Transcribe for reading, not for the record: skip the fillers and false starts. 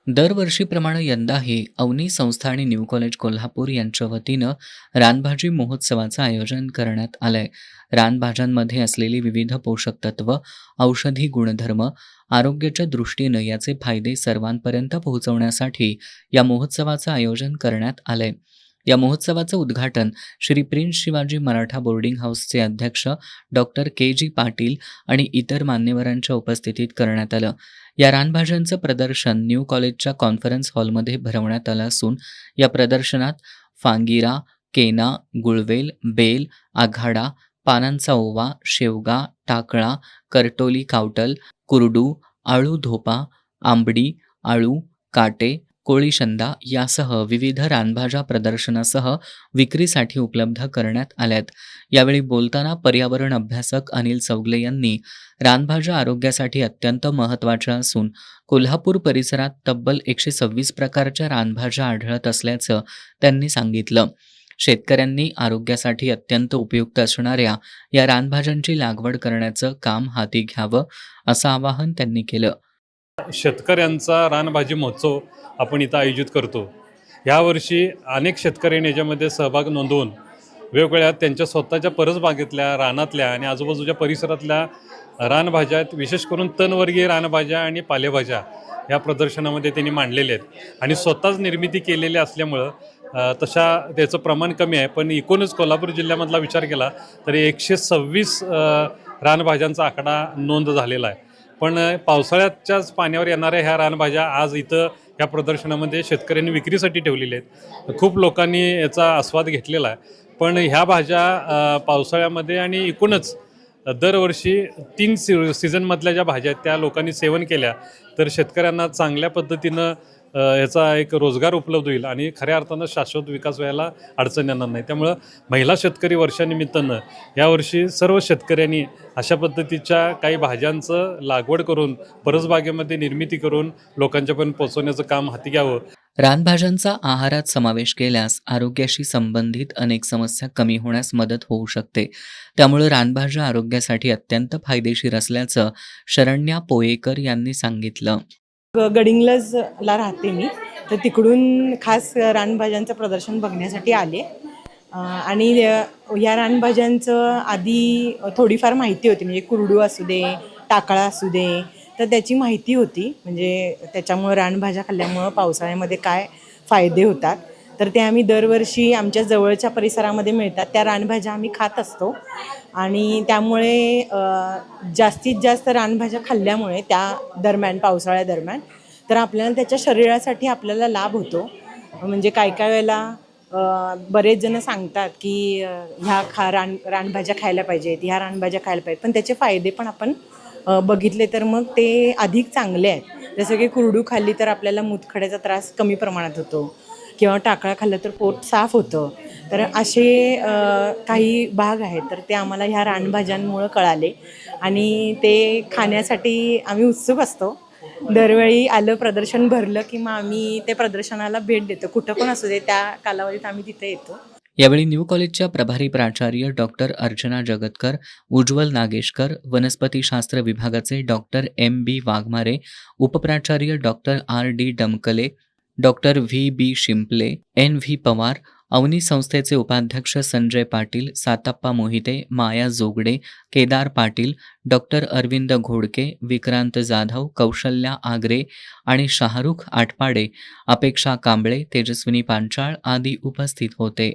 दरवर्षीप्रमाणे यंदाही अवनी संस्था आणि न्यू कॉलेज कोल्हापूर यांच्या वतीनं रानभाजी महोत्सवाचं आयोजन करण्यात आलंय. रानभाज्यांमध्ये असलेली विविध पोषक तत्व, औषधी गुणधर्म, आरोग्याच्या दृष्टीनं याचे फायदे सर्वांपर्यंत पोहोचवण्यासाठी या महोत्सवाचं आयोजन करण्यात आलंय. या महोत्सवाचं उद्घाटन श्री प्रिन्स शिवाजी मराठा बोर्डिंग हाऊसचे अध्यक्ष डॉक्टर के.जी. पाटील आणि इतर मान्यवरांच्या उपस्थितीत करण्यात आलं. या रानभाज्यांचं प्रदर्शन न्यू कॉलेजच्या कॉन्फरन्स हॉलमध्ये भरवण्यात आलं असून या प्रदर्शनात फांगिरा, केना, गुळवेल, बेल, आघाडा, पानांचा ओवा, शेवगा, टाकळा, करटोली कावटल, कुरडू, आळू धोपा, आंबडी, आळू, काटे, कोळीशंदा यासह विविध रानभाज्या प्रदर्शनासह विक्रीसाठी उपलब्ध करण्यात आल्यात. यावेळी बोलताना पर्यावरण अभ्यासक अनिल चौगले यांनी रानभाज्या आरोग्यासाठी अत्यंत महत्त्वाच्या असून कोल्हापूर परिसरात तब्बल 126 प्रकारच्या रानभाज्या आढळत असल्याचं त्यांनी सांगितलं. शेतकऱ्यांनी आरोग्यासाठी अत्यंत उपयुक्त असणाऱ्या या रानभाज्यांची लागवड करण्याचं काम हाती घ्यावं असं आवाहन त्यांनी केलं. शेतकऱ्यांचा रानभाजी महोत्सव आपण इथं आयोजित करतो. यावर्षी अनेक शेतकऱ्यांनी याच्यामध्ये सहभाग नोंदवून वेगवेगळ्या त्यांच्या स्वतःच्या परसबागेतल्या, रानातल्या आणि आजूबाजूच्या परिसरातल्या रानभाज्या, विशेष करून तणवर्गीय रानभाज्या आणि पालेभाज्या या प्रदर्शनामध्ये त्यांनी मांडलेल्या आहेत आणि स्वतःच निर्मिती केलेल्या असल्यामुळं तशा त्याचं प्रमाण कमी आहे. पण एकूणच कोल्हापूर जिल्ह्यामधला विचार केला तर 126 रानभाज्यांचा आकडा नोंद झालेला आहे. पण पावसाळ्याच्याच पाण्यावर येणाऱ्या ह्या रानभाज्या आज इथं या प्रदर्शनामध्ये शेतकऱ्यांनी विक्रीसाठी ठेवलेल्या आहेत. खूप लोकांनी याचा आस्वाद घेतलेला आहे. पण ह्या भाज्या पावसाळ्यामध्ये आणि एकूणच दरवर्षी 3 सीझनमधल्या ज्या भाज्या आहेत त्या लोकांनी सेवन केल्या तर शेतकऱ्यांना चांगल्या पद्धतीनं याचा एक रोजगार उपलब्ध होईल आणि खऱ्या अर्थानं शाश्वत विकास व्हायला अडचण येणार नाही. त्यामुळं महिला शेतकरी वर्षानिमित्तानं यावर्षी सर्व शेतकऱ्यांनी अशा पद्धतीच्या काही भाज्यांचं लागवड करून परसबागेमध्ये निर्मिती करून लोकांच्यापर्यंत पोहोचवण्याचं काम हाती घ्यावं. रानभाज्यांचा आहारात समावेश केल्यास आरोग्याशी संबंधित अनेक समस्या कमी होण्यास मदत होऊ शकते. त्यामुळे रानभाज्या आरोग्यासाठी अत्यंत फायदेशीर असल्याचं शरण्या पोयेकर यांनी सांगितलं. गडिंग्लजला राहते मी, तर तिकडून खास रानभाज्यांचं प्रदर्शन बघण्यासाठी आले. आणि या रानभाज्यांचं आधी थोडीफार माहिती होती, म्हणजे कुरडू असू दे, टाकळा असू दे, तर त्याची माहिती होती. म्हणजे त्याच्यामुळं रानभाज्या खाल्ल्यामुळं पावसाळ्यामध्ये काय फायदे होतात तर ते आम्ही दरवर्षी आमच्या जवळच्या परिसरामध्ये मिळतात त्या रानभाज्या आम्ही खात असतो. आणि त्यामुळे जास्तीत जास्त रानभाज्या खाल्ल्यामुळे त्या दरम्यान, पावसाळ्यादरम्यान, तर आपल्याला त्याच्या शरीरासाठी आपल्याला लाभ होतो. म्हणजे काय काय वेळेला बरेच जण सांगतात की रानभाज्या खायला पाहिजेत, ह्या रानभाज्या खायला पाहिजेत, पण त्याचे फायदे पण आपण बघितले तर मग ते अधिक चांगले आहेत. जसं की कुरडू खाल्ली तर आपल्याला मूतखड्याचा त्रास कमी प्रमाणात होतो किंवा टाकळा खाल्ला तर पोट साफ होतं. तर असे काही भाग आहेत तर ते आम्हाला ह्या रानभाज्यांमुळं कळाले आणि ते खाण्यासाठी आम्ही उत्सुक असतो. दरवेळी आलं, प्रदर्शन भरलं की मग आम्ही ते प्रदर्शनाला भेट देतो. कुठं पण असू दे त्या कालावधीत आम्ही तिथे येतो. यावेळी न्यू कॉलेजच्या प्रभारी प्राचार्य डॉक्टर अर्चना जगतकर, उज्ज्वल नागेशकर, वनस्पतीशास्त्र विभागाचे डॉक्टर M.B. वाघमारे, उपप्राचार्य doctor R.D. Damkale, doctor V.B. Shimple, N.V. Pawar, Avani संस्थेचे उपाध्यक्ष संजय पाटील, साताप्पा मोहिते, माया जोगडे, केदार पाटील, डॉक्टर अरविंद घोडके, विक्रांत जाधव, कौशल्या आगरे आणि शाहरुख आटपाडे, अपेक्षा कांबळे, तेजस्विनी पांचाळ आदी उपस्थित होते.